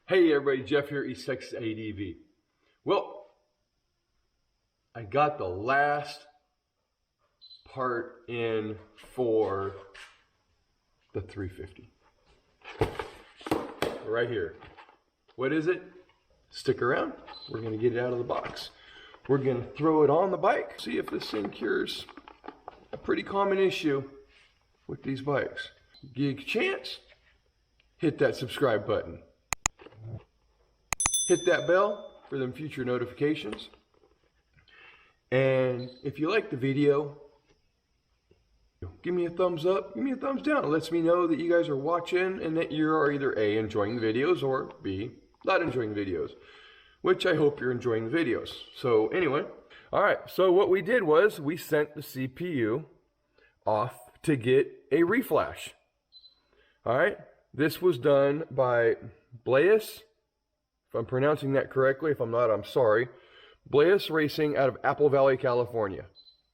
Hey everybody, Jeff here, East Texas ADV. Well, I got the last part in for the 350. Right here. What is it? Stick around. We're going to get it out of the box. We're going to throw it on the bike. See if this thing cures a pretty common issue with these bikes. Give a chance, hit that subscribe button. Hit that bell for them future notifications. And if you like the video, give me a thumbs up, give me a thumbs down. It lets me know that you guys are watching and that you are either A, enjoying the videos, or B, not enjoying the videos, which I hope you're enjoying the videos. So anyway, all right, so what we did was we sent the CPU off to get a reflash. All right, this was done by Blais. If I'm pronouncing that correctly, if I'm not, I'm sorry. Blais Racing out of Apple Valley, California.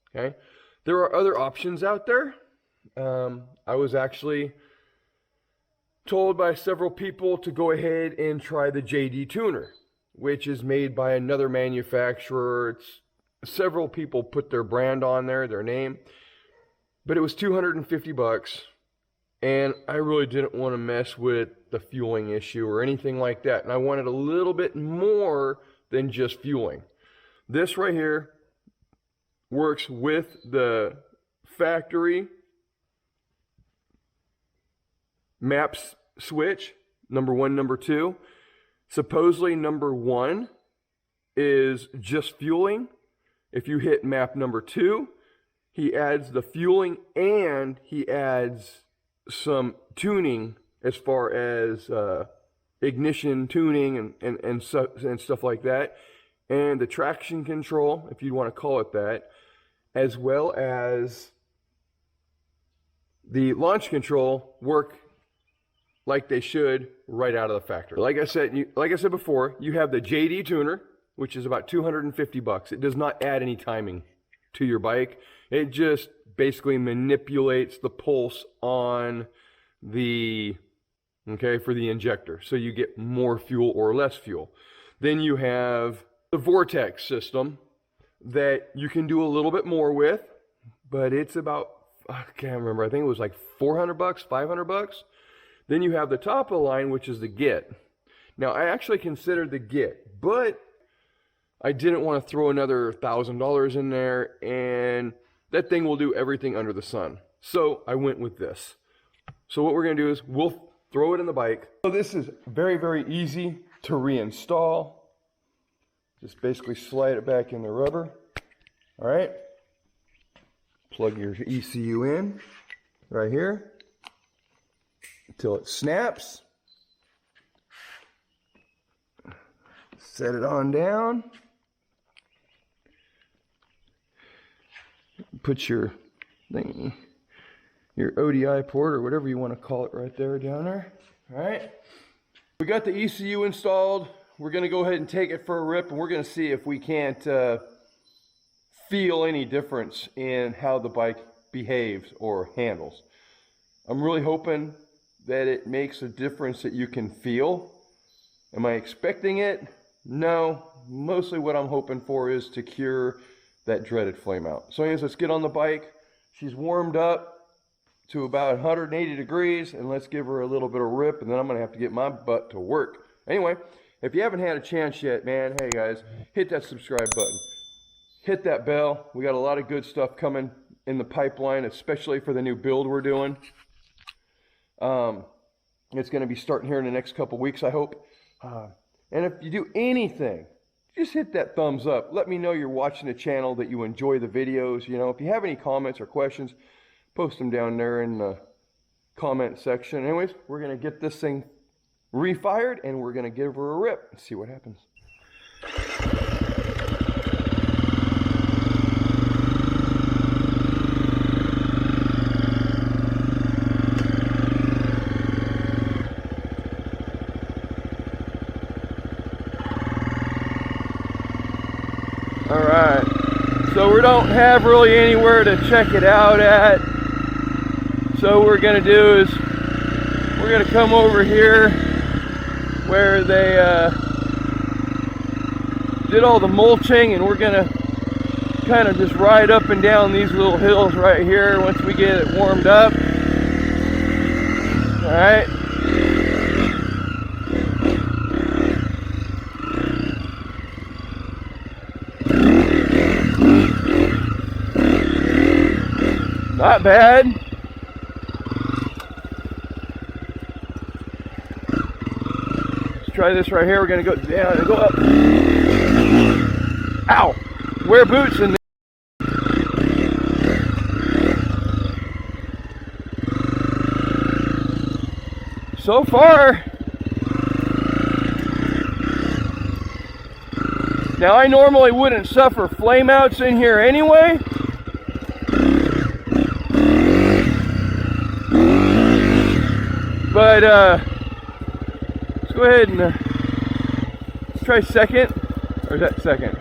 Okay, there are other options out there. I was actually told by several people to go ahead and try the JD Tuner, which is made by another manufacturer. It's several people put their brand on there, their name, but it was $250. And I really didn't want to mess with the fueling issue or anything like that. And I wanted a little bit more than just fueling. This right here works with the factory maps switch, number 1, number 2. Supposedly number 1 is just fueling. If you hit map number 2, he adds the fueling and he adds some tuning as far as ignition tuning and stuff like that, and the traction control, if you want to call it that, as well as the launch control work like they should right out of the factory. Like I said before, you have the JD Tuner, which is about $250. It does not add any timing to your bike. It just basically manipulates the pulse on the, for the injector. So you get more fuel or less fuel. Then you have the Vortex system that you can do a little bit more with, but it's about, I can't remember, I think it was like $400, $500. Then you have the top of the line, which is the Git. Now I actually considered the Git, but I didn't want to throw another $1,000 in there, and that thing will do everything under the sun. So I went with this. So what we're going to do is we'll throw it in the bike. So this is very, very easy to reinstall. Just basically slide it back in the rubber. All right. Plug your ECU in right here until it snaps. Set it on down. Put your thing, your ODI port or whatever you want to call it right there down there. All right. We got the ECU installed. We're going to go ahead and take it for a rip, and we're going to see if we can't feel any difference in how the bike behaves or handles. I'm really hoping that it makes a difference that you can feel. Am I expecting it? No. Mostly what I'm hoping for is to cure that dreaded flame out. So anyways, let's get on the bike. She's warmed up to about 180 degrees, and let's give her a little bit of rip, and then I'm going to have to get my butt to work. Anyway, if you haven't had a chance yet, man, hey guys, hit that subscribe button. Hit that bell. We got a lot of good stuff coming in the pipeline, especially for the new build we're doing. It's going to be starting here in the next couple weeks, I hope. And if you do anything, just hit that thumbs up. Let me know you're watching the channel, that you enjoy the videos. You know, if you have any comments or questions, post them down there in the comment section. Anyways, we're going to get this thing refired, and we're going to give her a rip and see what happens. Alright, so we don't have really anywhere to check it out at. So what we're going to do is we're going to come over here where they did all the mulching, and we're gonna kind of just ride up and down these little hills right here once we get it warmed up. All right. Not bad. Let's try this right here. We're gonna go down and go up. Ow! Wear boots in there. So far, now I normally wouldn't suffer flame outs in here anyway, but let's go ahead and let's try second. Or is that second?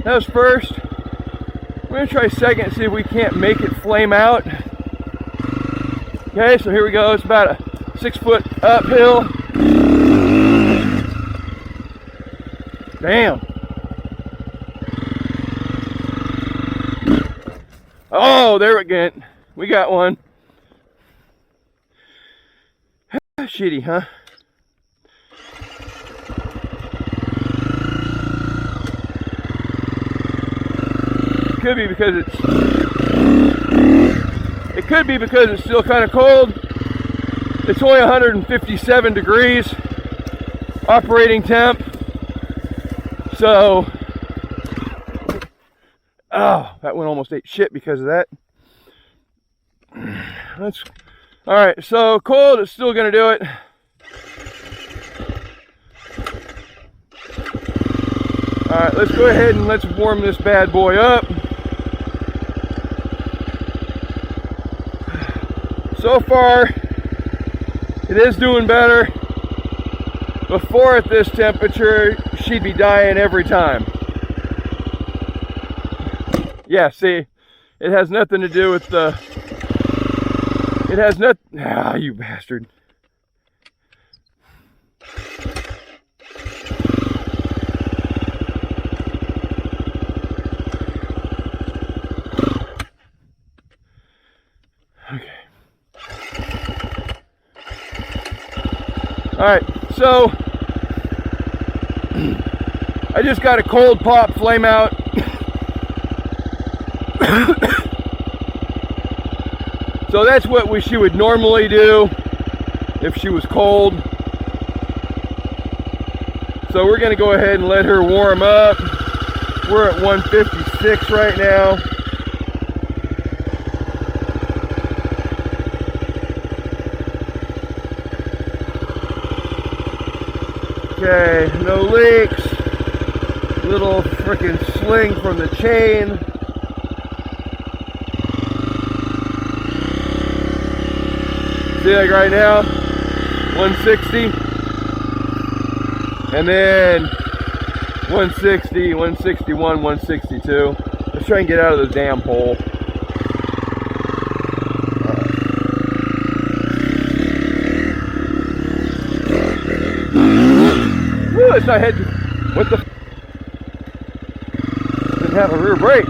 That was first. We're gonna try second and see if we can't make it flame out. Okay, so here we go. It's about a 6-foot uphill. Damn. Oh, there we go. We got one. Shitty, huh? Could be because it could be because it's still kind of cold. It's only 157 degrees operating temp. So, oh, that one almost ate shit because of that. That's all right. So cold, it's still gonna do it. All right, let's go ahead and let's warm this bad boy up. So far, it is doing better. Before at this temperature, she'd be dying every time. Yeah, see, it has nothing to do with the, it has not, ah, you bastard. Alright, so I just got a cold pop flame out. So that's what she would normally do if she was cold. So we're going to go ahead and let her warm up. We're at 156 right now. Okay, no leaks. Little freaking sling from the chain. See, like right now, 160. And then 160, 161, 162. Let's try and get out of the damn hole. It's not head. What the? Didn't have a rear brake.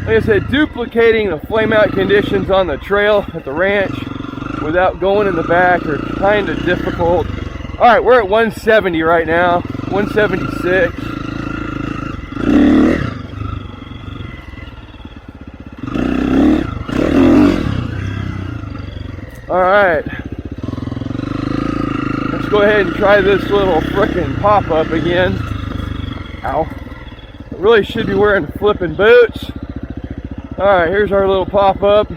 Like I said, duplicating the flame out conditions on the trail at the ranch without going in the back are kind of difficult. All right, we're at 170 right now, 176. All right, let's go ahead and try this little frickin' pop-up again. Ow. I really should be wearing flipping boots. All right, here's our little pop-up.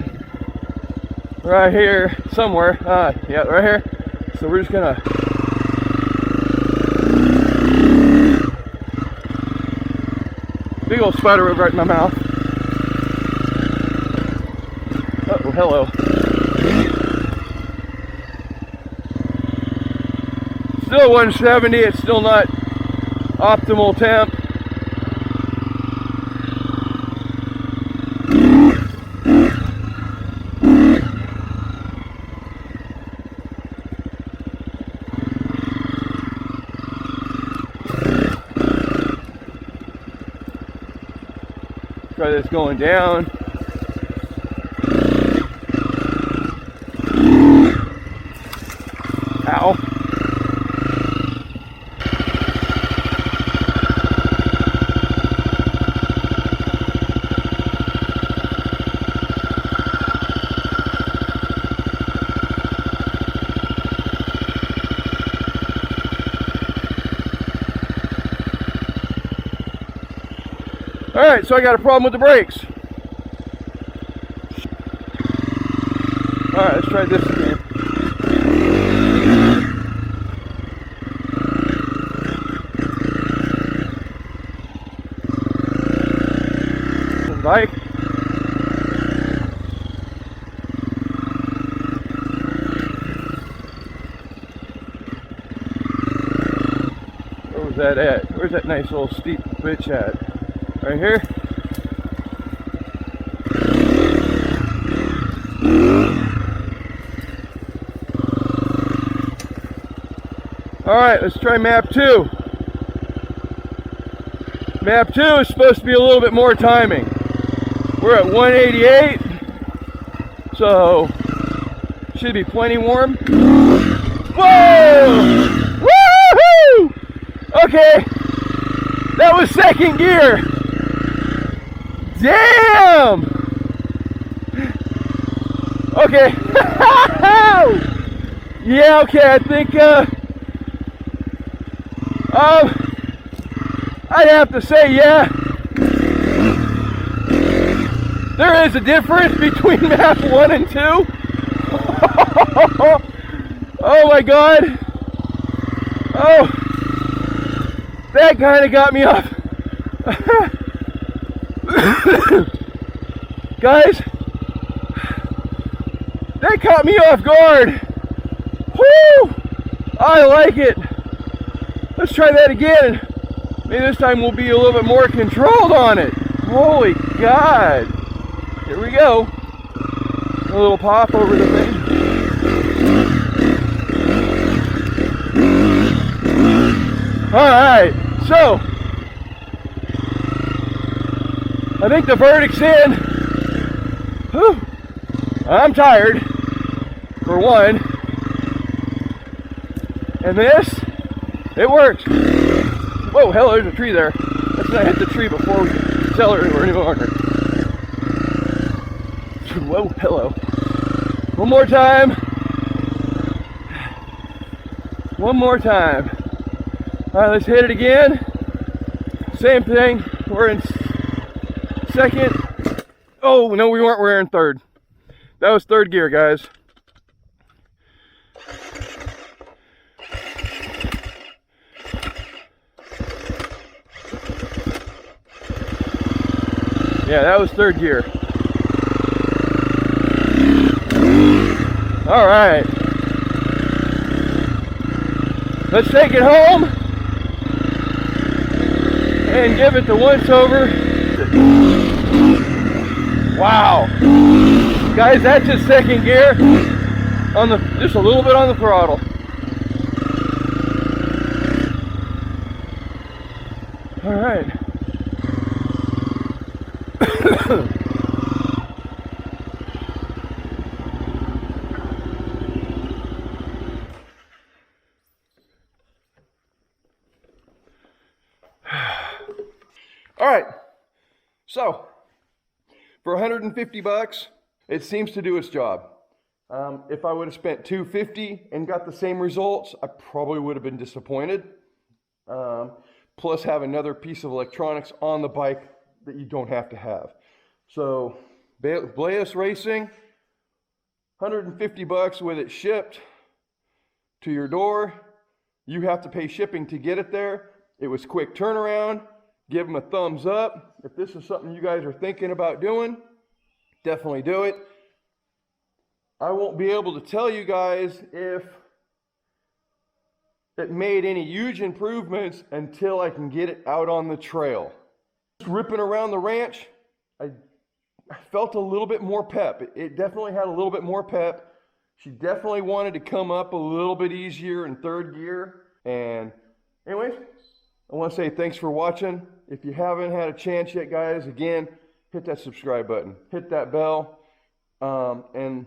Right here, somewhere. Yeah, right here. So we're just gonna... Big old spider web right in my mouth. Uh-oh, hello. Still 170, it's still not optimal temp. try this going down. Ow. Alright, so I got a problem with the brakes. Alright, let's try this again. Bike. Where was that at? Where's that nice little steep bitch at? Right here. All right, let's try map 2. Map 2 is supposed to be a little bit more timing. We're at 188, so should be plenty warm. Whoa! Woohoo! Okay, that was second gear. Damn! Okay. Yeah, okay, I think I'd have to say, yeah, there is a difference between map 1 and 2. Oh my god. Oh, that kind of got me off. Guys, that caught me off guard. Woo! I like it. Let's try that again. Maybe this time we'll be a little bit more controlled on it. Holy God. Here we go. A little pop over the thing. Alright, so I think the verdict's in. Whew. I'm tired, for one. And this, it works. Whoa, hell, there's a tree there. Let's not hit the tree before we tell her we're any longer. Whoa, hello. One more time. One more time. All right, let's hit it again. Same thing. We're in second. Oh, no, we weren't. We're in third. That was third gear, guys. Yeah, that was third gear. All right. Let's take it home and give it the once over. Wow. Guys, that's just second gear on the, just a little bit on the throttle. All right. All right, so for 150 bucks, it seems to do its job. If I would have spent $250 and got the same results, I probably would have been disappointed. Plus have another piece of electronics on the bike that you don't have to have. So Blais Racing, 150 bucks with it shipped to your door. You have to pay shipping to get it there. It was quick turnaround. Give them a thumbs up. If this is something you guys are thinking about doing, definitely do it. I won't be able to tell you guys if it made any huge improvements until I can get it out on the trail. Ripping around the ranch, I felt a little bit more pep. It definitely had a little bit more pep. She definitely wanted to come up a little bit easier in third gear. And anyways, I want to say thanks for watching. If you haven't had a chance yet, guys, again, hit that subscribe button, hit that bell, and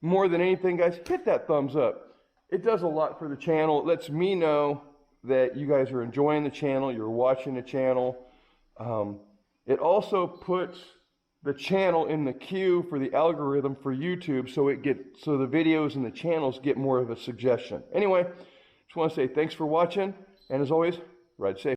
more than anything, guys, hit that thumbs up. It does a lot for the channel. It lets me know that you guys are enjoying the channel, you're watching the channel. It also puts the channel in the queue for the algorithm for YouTube, so the videos and the channels get more of a suggestion. Anyway, just want to say thanks for watching, and as always, ride safe.